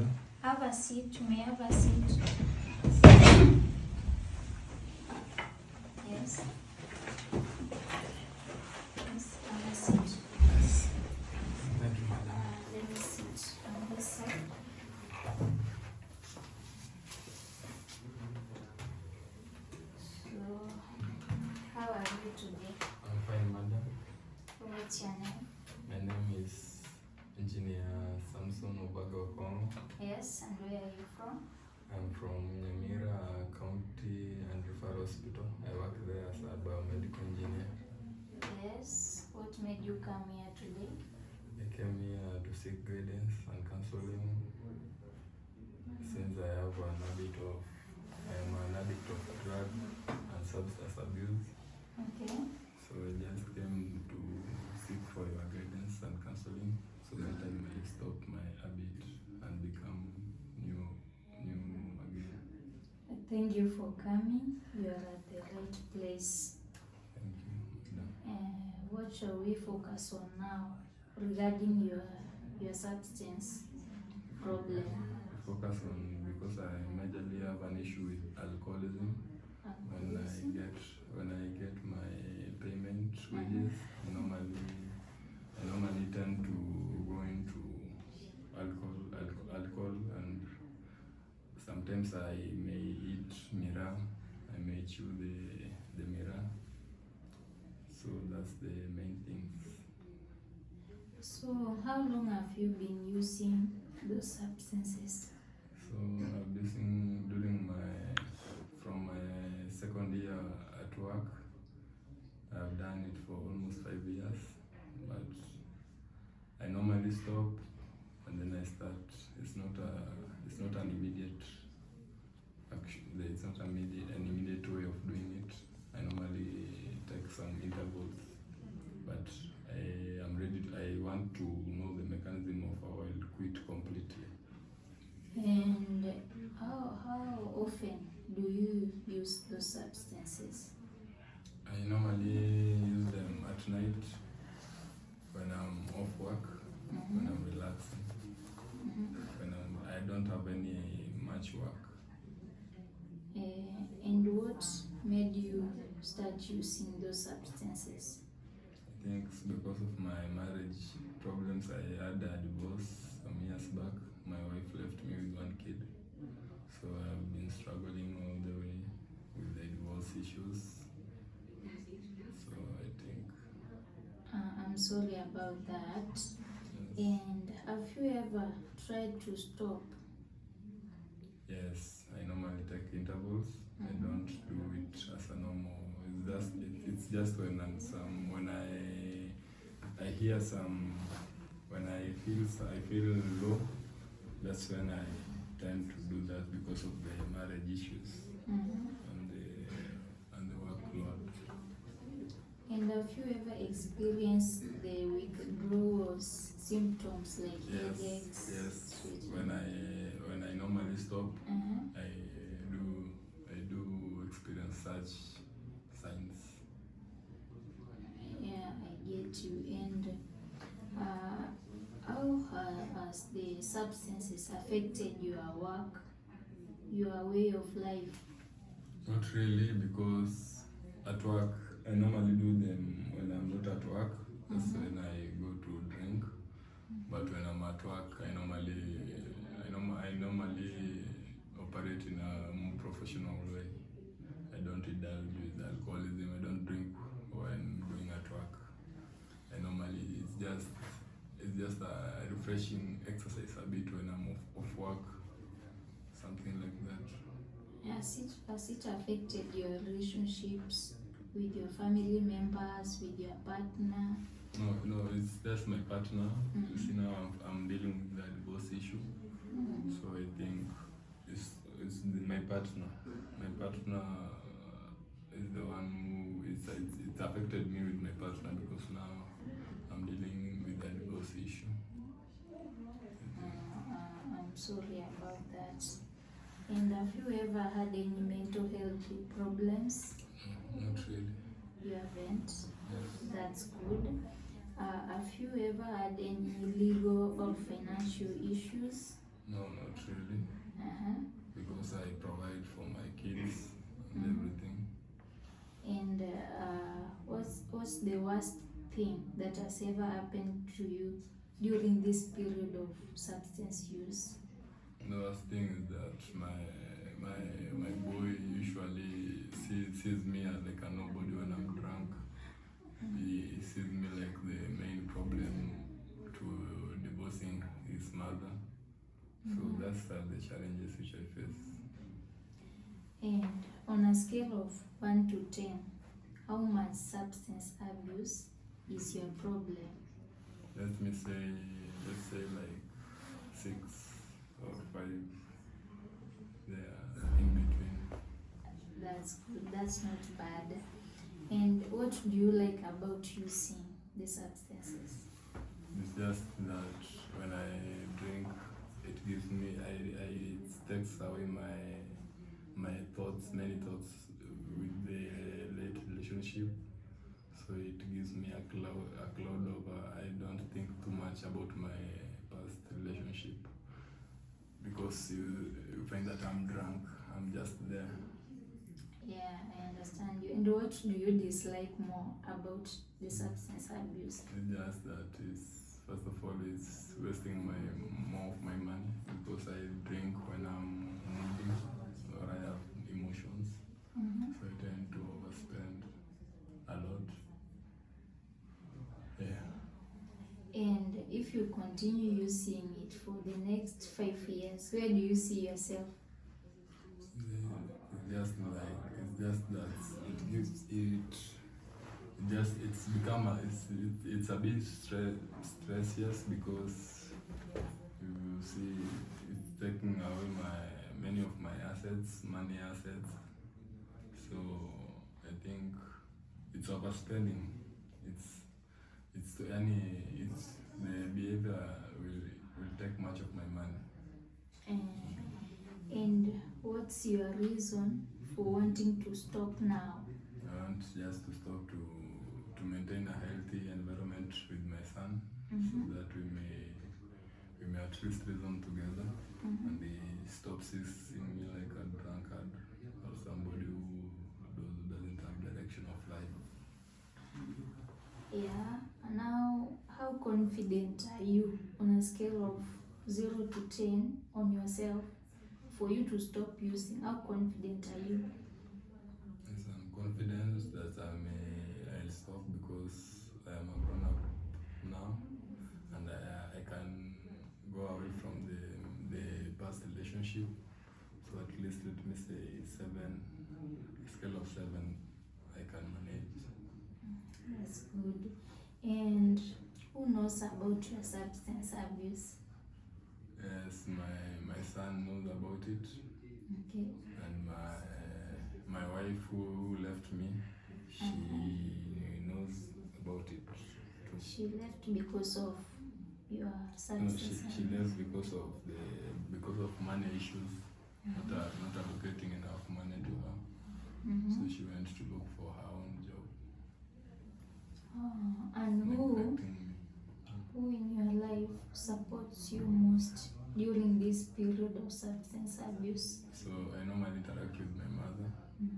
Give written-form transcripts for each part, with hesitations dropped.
madam. Have a seat. May I have a seat? Yes. Yes, have a seat. Yes. Thank you, madam. Let me sit on this side. So, how are you today? I'm fine, madam. What's your name? My name is Engineer Samson Obaga Okong. Yes, and where are you from? I'm from Nyamira County and Referral Hospital. I work there as a biomedical engineer. Yes. What made you come here today? I came here to seek guidance and counseling since I am an addict of drug and substance abuse. Okay. So I just came to seek for your guidance and counseling so that I may stop my habit and become new again. Thank you for coming. You are at the right place. Thank you, madam. What shall we focus on now regarding your substance problem? Focus on, because I majorly have an issue with alcoholism. When I get my payment wages, I normally tend to go into alcohol, and sometimes I may eat mirror. I may chew the mirror. So that's the main things. So how long have you been using those substances? So I've been from my second year at work. I've done it for almost 5 years, but I normally stop and then I start. It's not an immediate action. It's not an immediate way of doing it. I normally take some intervals, but I want to know the mechanism of how I'll quit completely. And how often do you use those substances? I normally use them at night when I'm off work, when I'm relaxing, when I don't have any much work. And what made you start using those substances? I think it's because of my marriage problems. I had a divorce some years back. My wife left me with one kid, so I've been struggling all the way with the divorce issues. So I think. I'm sorry about that. And have you ever tried to stop? Yes, I normally take intervals. I don't do it as a normal. It's just when I hear some, when I feel low. That's when I tend to do that because of the marriage issues and the workload. And have you ever experienced the withdrawal symptoms like headaches? Yes. When I normally stop, I do experience such signs. Yeah, I get you. And how has the substances affected your work, your way of life? Not really, because at work I normally do them when I'm not at work. That's when I go to drink. But when I'm at work, I normally operate in a more professional way. I don't indulge with alcoholism. I don't drink when going at work. It's just a refreshing exercise a bit when I'm off work, something like that. Has it affected your relationships with your family members, with your partner? No, it's just my partner. You see, now I'm dealing with the divorce issue, so I think it's my partner. My partner is the one who it's affected me with my partner, because now I'm dealing with the divorce issue. I'm sorry about that. And have you ever had any mental health problems? Not really. You haven't? Yes. That's good. Have you ever had any legal or financial issues? No, not really, because I provide for my kids and everything. And what's the worst thing that has ever happened to you during this period of substance use? The worst thing is that my boy usually sees me as like a nobody when I'm drunk. He sees me like the main problem to divorcing his mother. So that's the challenges which I face. And on a scale of 1 to 10, how much substance abuse is your problem? Let's say like 6 or 5. They are in between. That's good, that's not bad. And what do you like about using the substances? It's just that when I drink, it gives me, it takes away my thoughts, many thoughts with the late relationship. So it gives me a cloud of I don't think too much about my past relationship, because you find that I'm drunk, I'm just there. Yeah, I understand you. And what do you dislike more about the substance abuse? It's just that it's, first of all, it's wasting more of my money, because I drink when I'm moody or I have emotions. So I tend to overspend a lot. Yeah. And if you continue using it for the next 5 years, where do you see yourself? It's just that it gives it's become it's a bit stress, because you see it's taking away many of my money assets. So I think it's overspending. It's the behavior will take much of my money. And what's your reason for wanting to stop now? I want just to stop to maintain a healthy environment with my son, so that we may at least reason together, and he stops seeing me like a drunkard or somebody who doesn't have direction of life. Yeah. Now, how confident are you on a scale of 0 to 10 on yourself for you to stop using? How confident are you? Yes, I'm confident that I'll stop, because I am a grown up now, and I can go away from the past relationship. So at least let me say 7, scale of 7, I can manage. That's good. And who knows about your substance abuse? Yes, my son knows about it. Okay. And my wife who left me, she knows about it too. She left because of your No, substance she left because of money issues, not allocating enough money to her. So she went to look for her own job. And who in your life supports you most during this period of substance abuse? So I normally interact with my mother.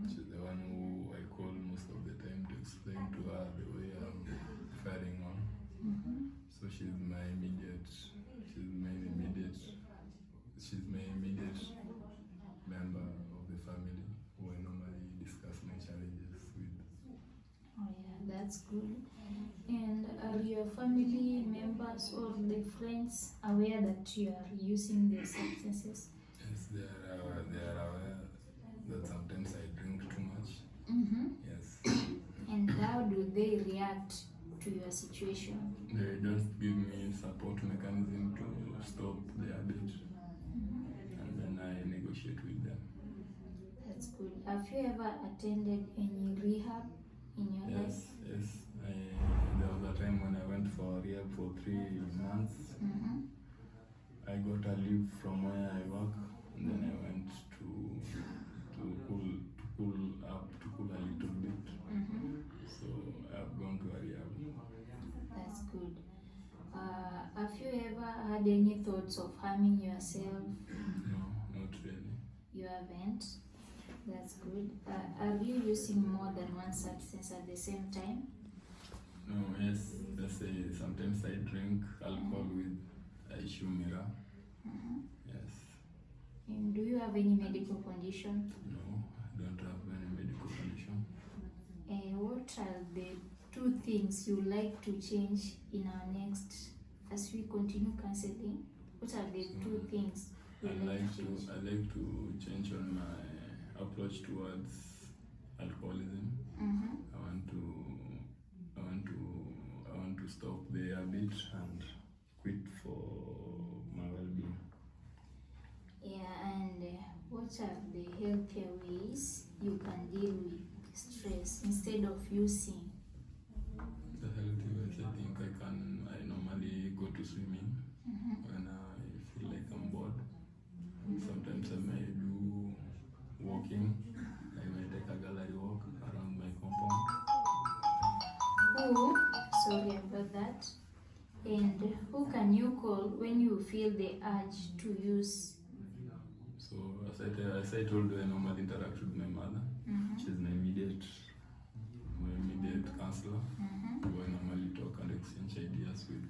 She's the one who I call most of the time to explain to her the way I'm faring on. So she's my immediate member of the family, who I normally discuss my challenges with. Oh yeah, that's good. And are your family members or the friends aware that you are using the substances? Yes, they are aware that sometimes I drink too much. Yes. And how do they react to your situation? They just give me support mechanism to stop the habit, and then I negotiate with them. That's good. Have you ever attended any rehab in your life? Yes. There was a time when I went for rehab for 3 months. I got a leave from where I work, and then I went to cool a little bit. So I've gone to a rehab. That's good. Have you ever had any thoughts of harming yourself? No, not really. You haven't? That's good. Are you using more than one substance at the same time? No, yes, let's say sometimes I drink alcohol with Shumira. Yes. And do you have any medical condition? No, I don't have any medical condition. What are the 2 things you like to change in our next, as we continue counseling? What are the 2 things you like to change? I like to change on my approach towards alcoholism. I want to stop the habit and quit for my well-being. Yeah, and what are the healthier ways you can deal with stress instead of using? The healthy ways, I think I normally go to swimming when I feel like I'm bored. Sometimes I may do walking. I may take a gallery walk around my compound. Who, sorry about that, and who can you call when you feel the urge to use? So as I told you, I normally interact with my mother. She's my immediate counselor, who I normally talk and exchange ideas with.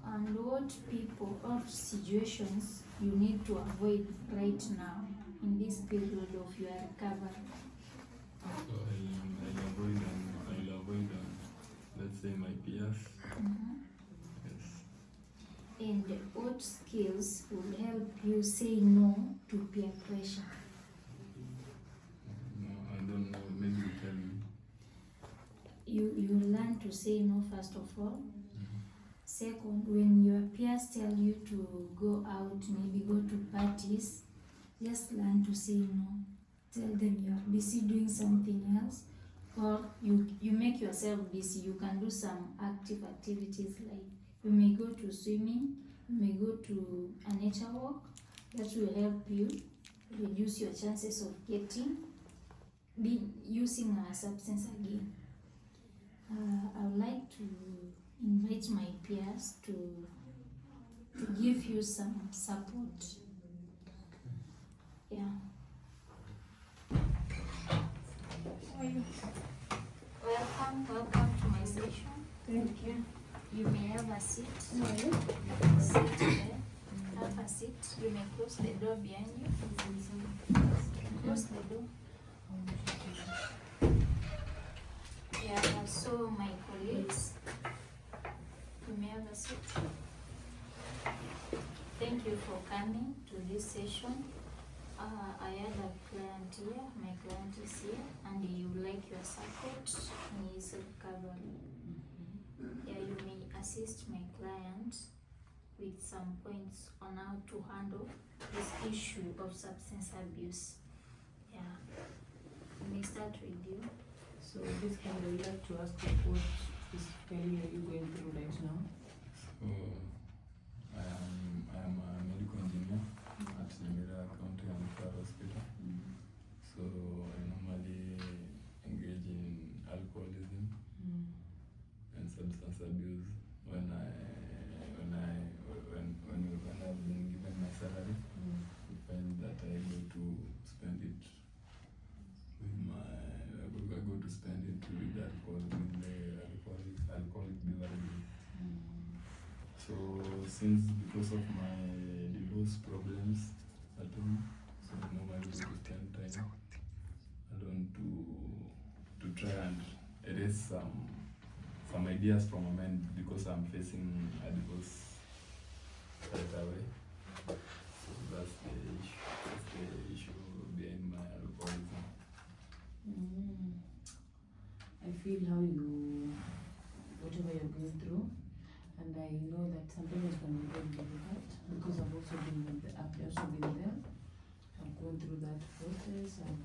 And what people or situations you need to avoid right now in this period of your recovery? So I'll avoid let's say my peers. Yes. And what skills will help you say no to peer pressure? No, I don't know. Maybe you tell me. You learn to say no first of all. Second, when your peers tell you to go out, maybe go to parties, just learn to say no. Tell them you are busy doing something else, or you make yourself busy. You can do some active activities, like you may go to swimming, you may go to a nature walk. That will help you reduce your chances of using a substance again. I would like to invite my peers to give you some support. Yeah. Welcome to my session. Thank you. You may have a seat. Sit there. Have a seat. You may close the door behind you. Close the door. Yeah, so my colleagues, you may have a seat. Thank you for coming to this session. I had a client here, my client is here, and he would like your support in his recovery. Yeah, you may assist my client with some points on how to handle this issue of substance abuse. Yeah, we may start with you. So basically, I would like to ask you what specifically are you going through right now? So I am a medical engineer at Nyamira County and Referral Hospital. So I normally engage in alcoholism and substance abuse when I've been given my salary. I find that I go to spend it with alcoholic beverages. So since because of my divorce problems at home, so I normally go to spend time alone to try and erase some ideas from my mind, because I'm facing a divorce right away. So that's the issue behind my alcoholism. I feel whatever you're going through, and I know that sometimes it can be very difficult, because I've also been there. I've gone through that process. I've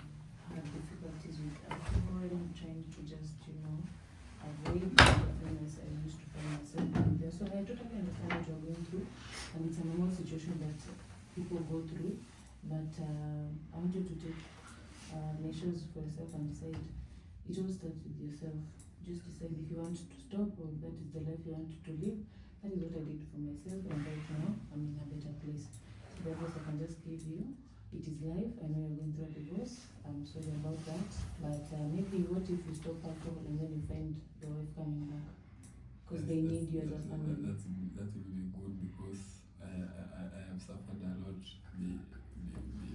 had difficulties with alcohol, trying to just, avoid the happiness I used to find myself in there. So I totally understand what you're going through, and it's a normal situation that people go through. But I want you to take measures for yourself and decide. It all starts with yourself. Just decide if you want to stop, or that is the life you want to live. That is what I did for myself, and right now I'm in a better place. So the advice I can just give you, it is life. I know you're going through a divorce. I'm sorry about that. But maybe what if you stop alcohol and then you find your wife coming back? Because they need you as a family. That will be good because I have suffered a lot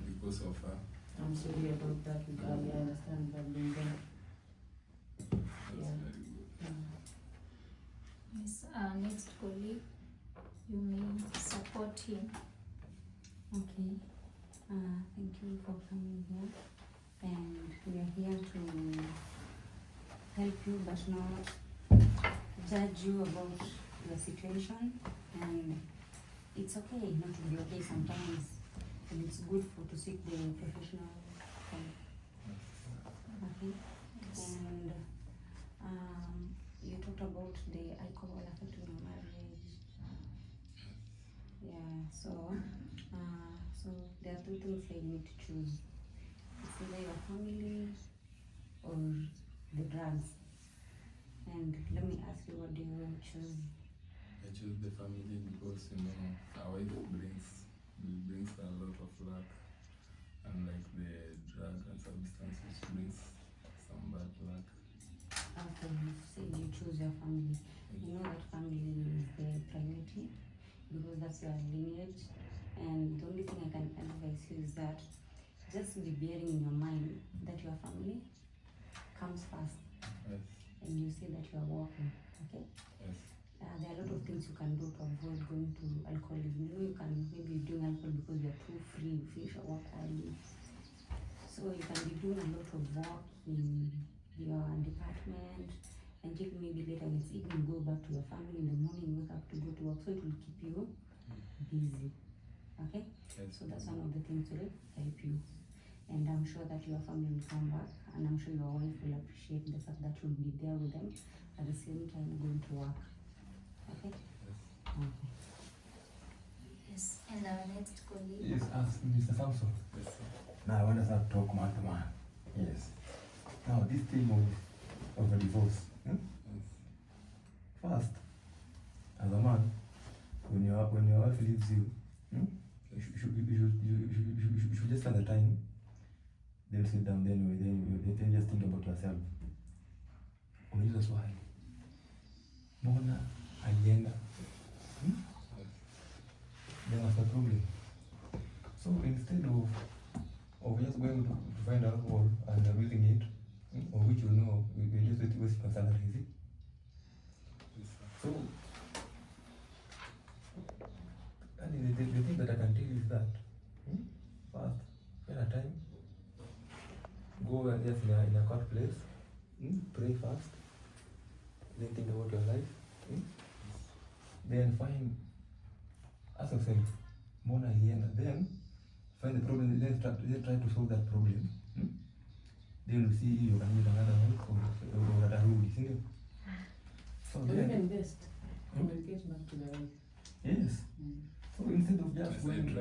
because of her. I'm sorry about that. I understand that being there. That's Yeah. very good. Yes, our next colleague, you may support him. Okay. Thank you for coming here. And we are here to help you but not judge you about your situation. And it's okay not to be okay sometimes. And it's good to seek the professional help. Okay. Yes. And you talked about the alcohol affecting your marriage. Yeah, so there are two things that you need to choose. It's either your family or the drugs. And let me ask you, what do you choose? I choose the family because our wife brings a lot of luck, unlike the drug and substances brings some bad luck. Okay, you said you choose your family. You know that family is the priority because that's your lineage. And the only thing I can advise you is that just be bearing in your mind that your family comes first. Yes, And you say that you are working, okay? yes, There are a lot of things you can do to avoid going to alcoholism. You know, you can maybe doing alcohol because you're too free, you finish your work early. So you can be doing a lot of work in your department until maybe later when it's evening, go back to your family in the morning, wake up to go to work. So it will keep you busy, okay? yes. So that's one of the things to help you. And I'm sure that your family will come back, and I'm sure your wife will appreciate the fact that you'll be there with them at the same time going to work. Okay? Okay. Yes, and our next colleague. Yes, ask Mr. Samson. Yes, sir. Now I want us to talk man to man. Yes. Now this thing of a divorce. Yes. First, as a man, when your wife leaves you, you should just spend the time. They'll sit down then just think about yourself. Unauliza swali. Mbona alienda? Then what's the problem? So instead of just going to find alcohol and abusing it, or which you know, you just waste your salary, is it? Yes, sir. So, and the thing that I can tell you is that, first, spend a time, go and just in a quiet place, pray first, then think about your life, then ask yourself, mbona alienda? Then find the problem, let's try to solve that problem. Then you see you can meet another wife or atarudi, si ndio? So Or then, even best, communicate back to the wife. yes. So instead of just Yes, going, I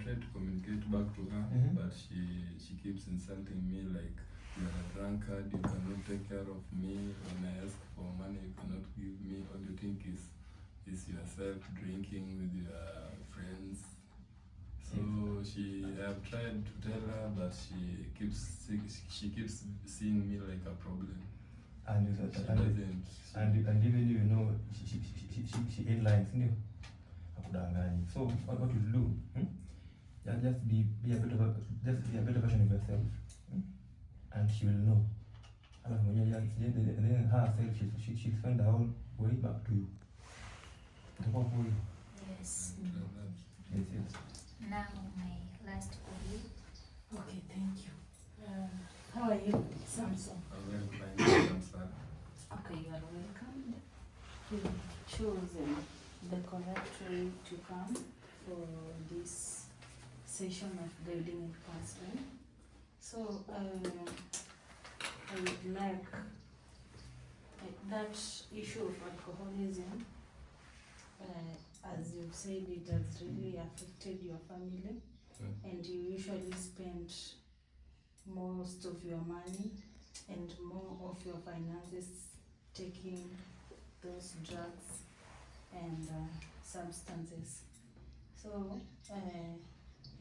tried to communicate back to her, but she keeps insulting me like, you're a drunkard, you cannot take care of me. When I ask for money, you cannot give me. All you think is yourself drinking with your friends. So I have tried to tell her, but she keeps seeing me like a problem. and even you know she headlines, you know, akudanganyi. So what you do, just be a better version of yourself, and she will know. And then herself she'll find her own way back to you. Yes. Yes. Now my last colleague. Okay, thank you. How are you, Samson? I will find answer. Okay, you are welcome. You chosen the correct way to come for this session of guiding and counseling. So I would like that issue of alcoholism, as you've said, it has really affected your family, and you usually spend most of your money and more of your finances taking those drugs, and and substances. So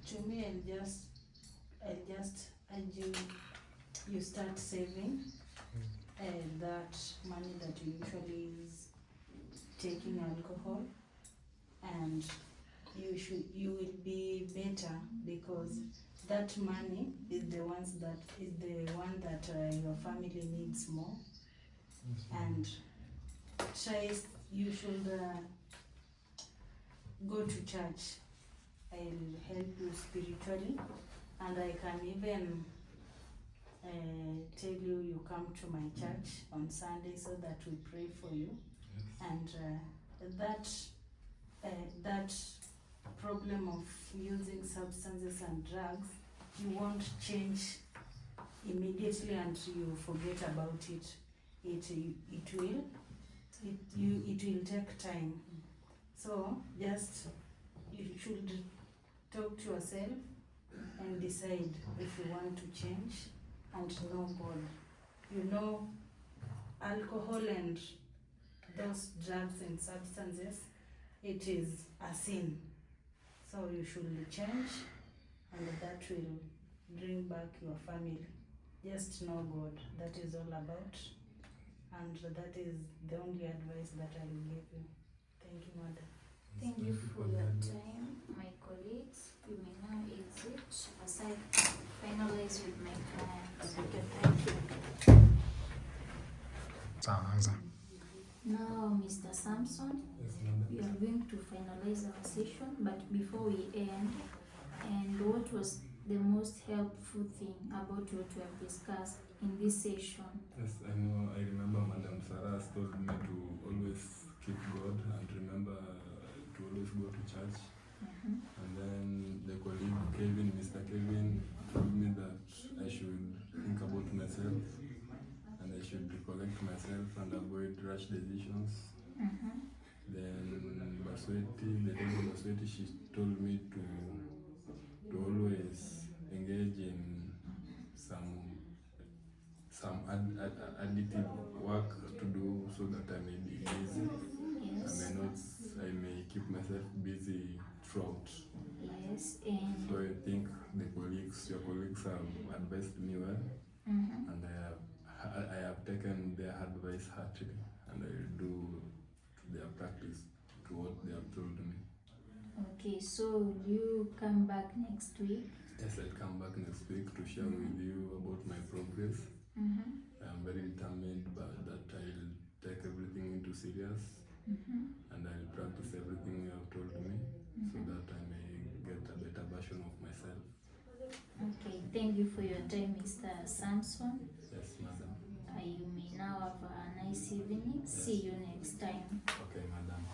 to me, I'll just urge you start saving that money that you usually use taking alcohol, and you will be better, because that money is the one that your family needs more. And you should go to church. I'll help you spiritually, and I can even tell you come to my church on Sunday so that we pray for you. And that problem of using substances and drugs, you won't change immediately and you forget about it. It will take time. So just you should talk to yourself and decide if you want to change and know God. You know, alcohol and those drugs and substances, it is a sin. So you should change, and that will bring back your family. Just know God. That is all about. And that is the only advice that I will give you. Thank you, Madam. Thank you for your time, my colleagues. You may now exit as I finalize with my clients. Okay, thank you. Now, Mr. Samson, Yes, madam. we are going to finalize our session, but before we end, and what was the most helpful thing about what we have discussed in this session? Yes, I know. I remember Madam Sarah has told me to always keep God and remember to always go to church. And then the colleague Kevin, Mr. Kevin, told me that I should think about myself and I should recollect myself and avoid rash decisions. Then Basweti, the lady Basweti, she told me to always engage in some additive work to do so that I may be busy. Yes. I may keep myself busy throughout. Yes, and So I think your colleagues have advised me well, and I have taken their advice heartily, and I will do their practice to what they have told me. okay, so will you come back next week? Yes, I'll come back next week to share with you about my progress. I am very determined that I'll take everything into serious, and I'll practice everything you have told me so that I may get a better version of myself. Okay, thank you for your time, Mr. Samson. Yes, madam. You may now have a nice evening. See you next time. Okay, madam.